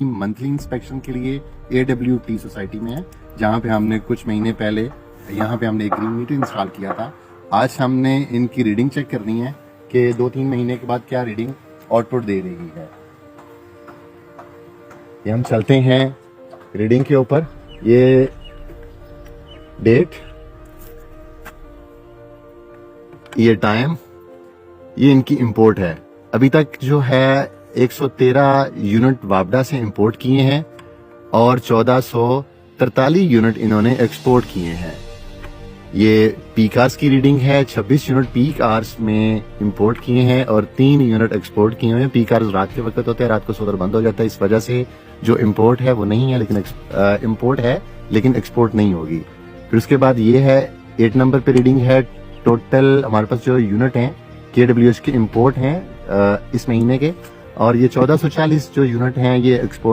Monthly inspection के लिए AWT society में है, जहाँ पे हमने कुछ महीने पहले यहाँ पे हमने एक ग्रीन मीटर इंस्टॉल किया था। आज हमने इनकी रीडिंग चेक करनी है कि 2-3 महीने के बाद क्या रीडिंग आउटपुट दे रही है। ये हम चलते हैं रीडिंग के ऊपर। ये डेट, ये टाइम, ये इनकी इंपोर्ट है। अभी तक जो है 113 यूनिट वापडा से इंपोर्ट किए हैं और 1443 यूनिट इन्होंने एक्सपोर्ट किए हैं। ये पीक आवर्स की रीडिंग है। 26 यूनिट पीक आवर्स में इंपोर्ट किए हैं और 3 यूनिट एक्सपोर्ट किए हैं। पीक आवर्स रात के वक्त होते हैं, रात को सोलर बंद हो जाता है, इस वजह से जो इंपोर्ट है वो नहीं है, लेकिन इंपोर्ट है लेकिन एक्सपोर्ट नहीं होगी। फिर उसके बाद ये है 8 नंबर पे रीडिंग है। टोटल हमारे पास जो यूनिट हैं KWH के इंपोर्ट हैं इस महीने के, और ये 1440 जो यूनिट हैं ये एक्सपोर्ट